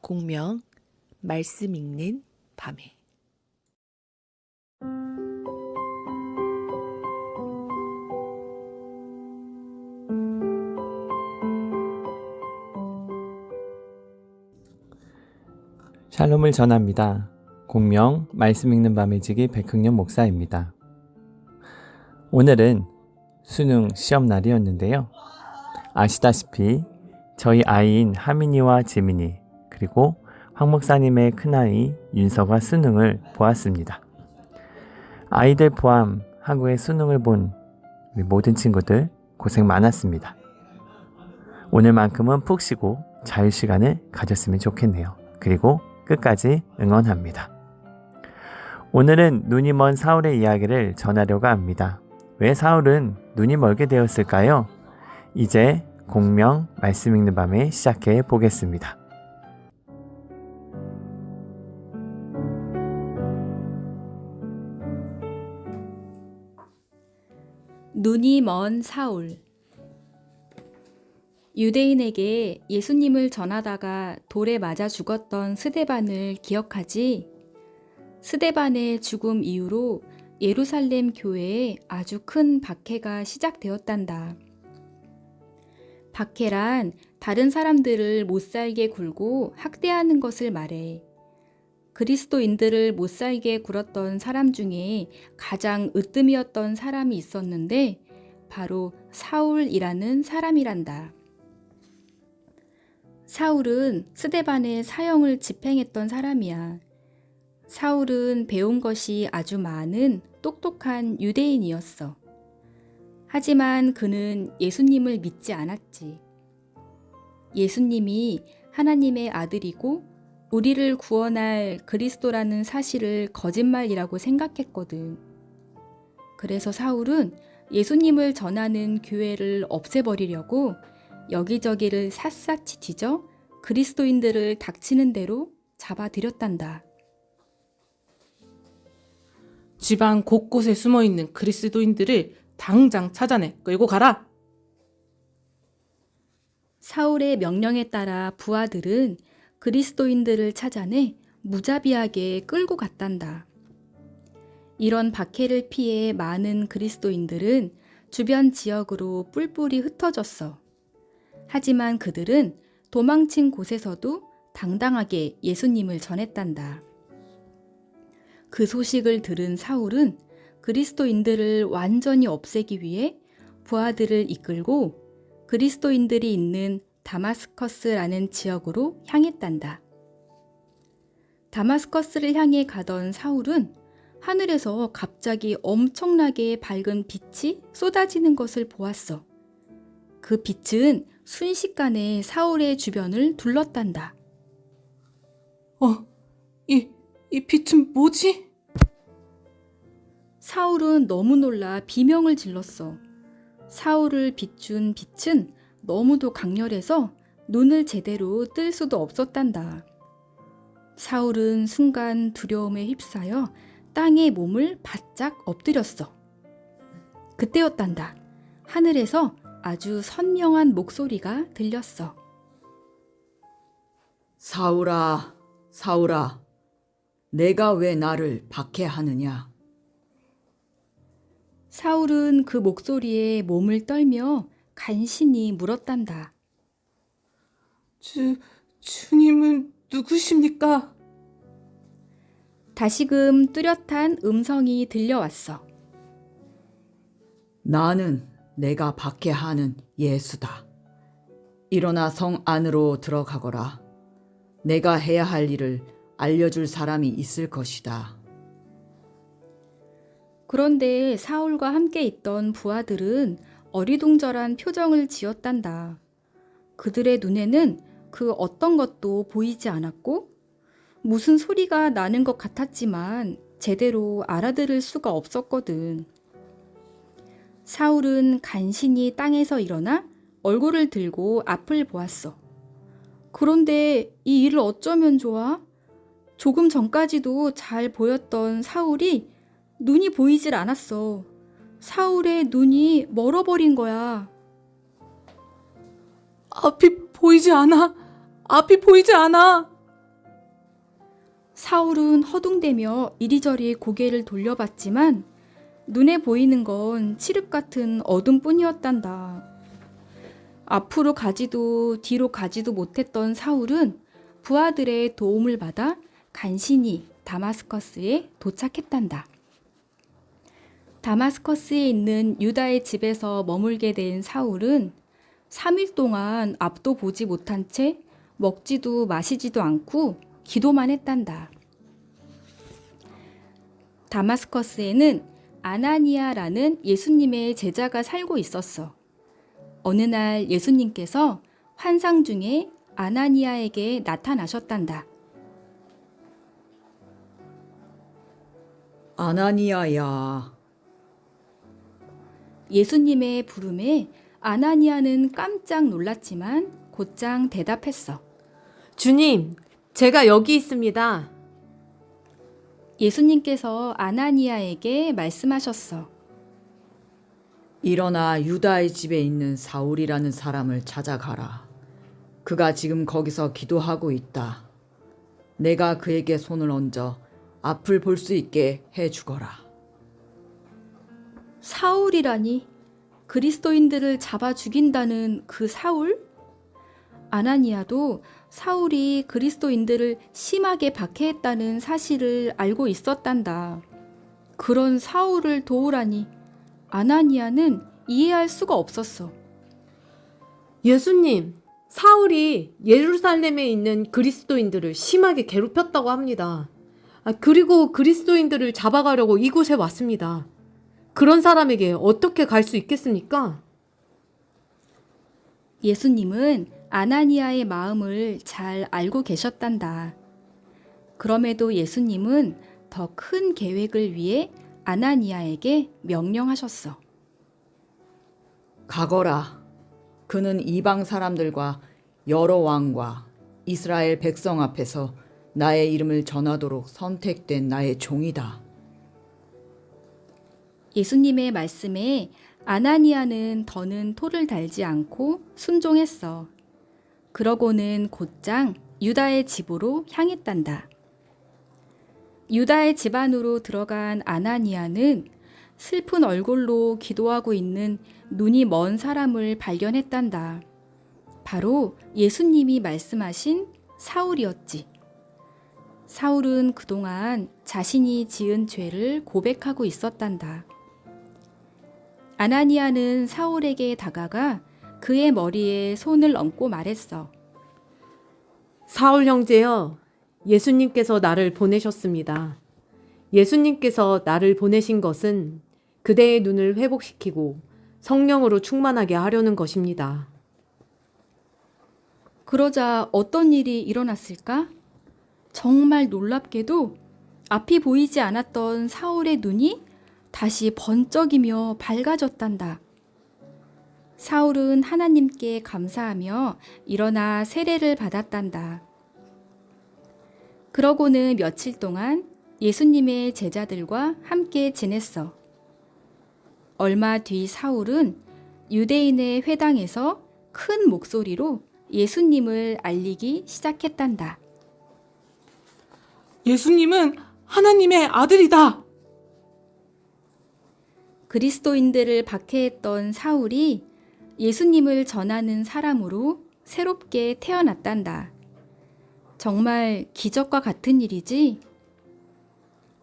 공명 말씀 읽는 밤에 샬롬을 전합니다. 공명 말씀 읽는 밤의 지기 백흥년 목사입니다. 오늘은 수능 시험 날이었는데요. 아시다시피 저희 아이인 하민이와 지민이 그리고 황 목사님의 큰아이 윤서가 수능을 보았습니다. 아이들 포함 한국의 수능을 본 우리 모든 친구들 고생 많았습니다. 오늘만큼은 푹 쉬고 자유시간을 가졌으면 좋겠네요. 그리고 끝까지 응원합니다. 오늘은 눈이 먼 사울의 이야기를 전하려고 합니다. 왜 사울은 눈이 멀게 되었을까요? 이제 공명 말씀 읽는 밤에 시작해 보겠습니다. 눈이 먼 사울. 유대인에게 예수님을 전하다가 돌에 맞아 죽었던 스데반을 기억하지? 스데반의 죽음 이후로 예루살렘 교회에 아주 큰 박해가 시작되었단다. 박해란 다른 사람들을 못살게 굴고 학대하는 것을 말해. 그리스도인들을 못살게 굴었던 사람 중에 가장 으뜸이었던 사람이 있었는데 바로 사울이라는 사람이란다. 사울은 스데반의 사형을 집행했던 사람이야. 사울은 배운 것이 아주 많은 똑똑한 유대인이었어. 하지만 그는 예수님을 믿지 않았지. 예수님이 하나님의 아들이고 우리를 구원할 그리스도라는 사실을 거짓말이라고 생각했거든. 그래서 사울은 예수님을 전하는 교회를 없애버리려고 여기저기를 샅샅이 뒤져 그리스도인들을 닥치는 대로 잡아들였단다. 지방 곳곳에 숨어있는 그리스도인들을 당장 찾아내 끌고 가라. 사울의 명령에 따라 부하들은 그리스도인들을 찾아내 무자비하게 끌고 갔단다. 이런 박해를 피해 많은 그리스도인들은 주변 지역으로 뿔뿔이 흩어졌어. 하지만 그들은 도망친 곳에서도 당당하게 예수님을 전했단다. 그 소식을 들은 사울은 그리스도인들을 완전히 없애기 위해 부하들을 이끌고 그리스도인들이 있는 다마스커스라는 지역으로 향했단다. 다마스커스를 향해 가던 사울은 하늘에서 갑자기 엄청나게 밝은 빛이 쏟아지는 것을 보았어. 그 빛은 순식간에 사울의 주변을 둘렀단다. 이 빛은 뭐지? 사울은 너무 놀라 비명을 질렀어. 사울을 비춘 빛은 너무도 강렬해서 눈을 제대로 뜰 수도 없었단다. 사울은 순간 두려움에 휩싸여 땅에 몸을 바짝 엎드렸어. 그때였단다. 하늘에서 아주 선명한 목소리가 들렸어. 사울아, 사울아, 내가 왜 나를 박해하느냐? 사울은 그 목소리에 몸을 떨며 간신히 물었단다. 주님은 누구십니까? 다시금 뚜렷한 음성이 들려왔어. 나는 내가 박해하는 예수다. 일어나 성 안으로 들어가거라. 내가 해야 할 일을 알려줄 사람이 있을 것이다. 그런데 사울과 함께 있던 부하들은 어리둥절한 표정을 지었단다. 그들의 눈에는 그 어떤 것도 보이지 않았고 무슨 소리가 나는 것 같았지만 제대로 알아들을 수가 없었거든. 사울은 간신히 땅에서 일어나 얼굴을 들고 앞을 보았어. 그런데 이 일을 어쩌면 좋아? 조금 전까지도 잘 보였던 사울이 눈이 보이질 않았어. 사울의 눈이 멀어버린 거야. 앞이 보이지 않아. 사울은 허둥대며 이리저리 고개를 돌려봤지만 눈에 보이는 건 칠흑 같은 어둠뿐이었단다. 앞으로 가지도 뒤로 가지도 못했던 사울은 부하들의 도움을 받아 간신히 다마스커스에 도착했단다. 다마스커스에 있는 유다의 집에서 머물게 된 사울은 3일 동안 앞도 보지 못한 채 먹지도 마시지도 않고 기도만 했단다. 다마스커스에는 아나니아라는 예수님의 제자가 살고 있었어. 어느 날 예수님께서 환상 중에 아나니아에게 나타나셨단다. 아나니아야. 예수님의 부름에 아나니아는 깜짝 놀랐지만 곧장 대답했어. 주님, 제가 여기 있습니다. 예수님께서 아나니아에게 말씀하셨어. 일어나 유다의 집에 있는 사울이라는 사람을 찾아가라. 그가 지금 거기서 기도하고 있다. 내가 그에게 손을 얹어 앞을 볼 수 있게 해주거라. 사울이라니? 그리스도인들을 잡아 죽인다는 그 사울? 아나니아도 사울이 그리스도인들을 심하게 박해했다는 사실을 알고 있었단다. 그런 사울을 도우라니 아나니아는 이해할 수가 없었어. 예수님, 사울이 예루살렘에 있는 그리스도인들을 심하게 괴롭혔다고 합니다. 그리고 그리스도인들을 잡아가려고 이곳에 왔습니다. 그런 사람에게 어떻게 갈 수 있겠습니까? 예수님은 아나니아의 마음을 잘 알고 계셨단다. 그럼에도 예수님은 더 큰 계획을 위해 아나니아에게 명령하셨어. 가거라. 그는 이방 사람들과 여러 왕과 이스라엘 백성 앞에서 나의 이름을 전하도록 선택된 나의 종이다. 예수님의 말씀에 아나니아는 더는 토를 달지 않고 순종했어. 그러고는 곧장 유다의 집으로 향했단다. 유다의 집 안으로 들어간 아나니아는 슬픈 얼굴로 기도하고 있는 눈이 먼 사람을 발견했단다. 바로 예수님이 말씀하신 사울이었지. 사울은 그동안 자신이 지은 죄를 고백하고 있었단다. 아나니아는 사울에게 다가가 그의 머리에 손을 얹고 말했어. 사울 형제여, 예수님께서 나를 보내셨습니다. 예수님께서 나를 보내신 것은 그대의 눈을 회복시키고 성령으로 충만하게 하려는 것입니다. 그러자 어떤 일이 일어났을까? 정말 놀랍게도 앞이 보이지 않았던 사울의 눈이 다시 번쩍이며 밝아졌단다. 사울은 하나님께 감사하며 일어나 세례를 받았단다. 그러고는 며칠 동안 예수님의 제자들과 함께 지냈어. 얼마 뒤 사울은 유대인의 회당에서 큰 목소리로 예수님을 알리기 시작했단다. 예수님은 하나님의 아들이다. 그리스도인들을 박해했던 사울이 예수님을 전하는 사람으로 새롭게 태어났단다. 정말 기적과 같은 일이지?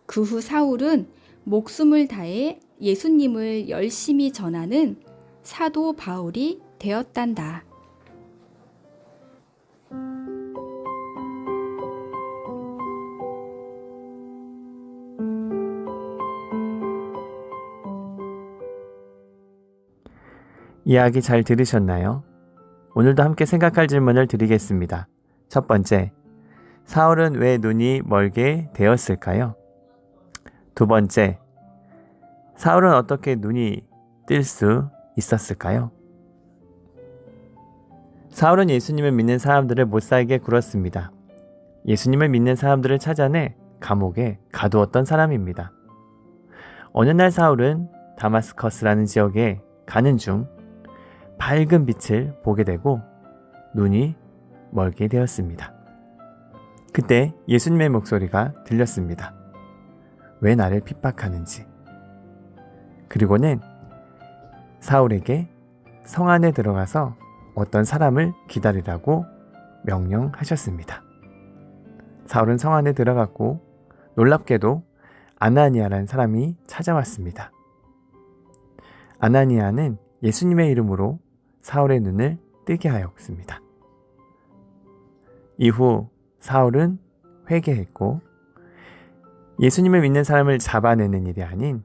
그 후 사울은 목숨을 다해 예수님을 열심히 전하는 사도 바울이 되었단다. 이야기 잘 들으셨나요? 오늘도 함께 생각할 질문을 드리겠습니다. 첫 번째, 사울은 왜 눈이 멀게 되었을까요? 두 번째, 사울은 어떻게 눈이 뜰 수 있었을까요? 사울은 예수님을 믿는 사람들을 못살게 굴었습니다. 예수님을 믿는 사람들을 찾아내 감옥에 가두었던 사람입니다. 어느 날 사울은 다마스커스라는 지역에 가는 중 밝은 빛을 보게 되고 눈이 멀게 되었습니다. 그때 예수님의 목소리가 들렸습니다. 왜 나를 핍박하는지. 그리고는 사울에게 성 안에 들어가서 어떤 사람을 기다리라고 명령하셨습니다. 사울은 성 안에 들어갔고 놀랍게도 아나니아라는 사람이 찾아왔습니다. 아나니아는 예수님의 이름으로 사울의 눈을 뜨게 하였습니다. 이후 사울은 회개했고 예수님을 믿는 사람을 잡아내는 일이 아닌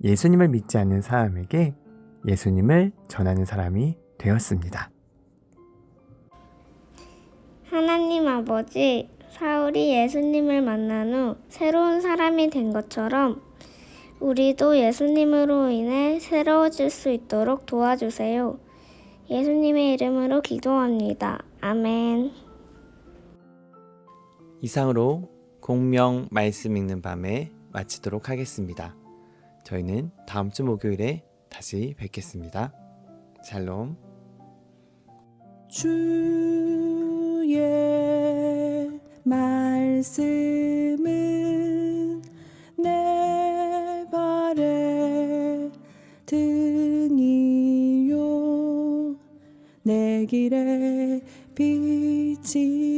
예수님을 믿지 않는 사람에게 예수님을 전하는 사람이 되었습니다. 하나님 아버지, 사울이 예수님을 만난 후 새로운 사람이 된 것처럼 우리도 예수님으로 인해 새로워질 수 있도록 도와주세요. 예수님의 이름으로 기도합니다. 아멘. 이상으로 공명 말씀 읽는 밤에 마치도록 하겠습니다. 저희는 다음 주 목요일에 다시 뵙겠습니다. 샬롬. 주의 말씀은 내 발의 등이요 내 길의 빛이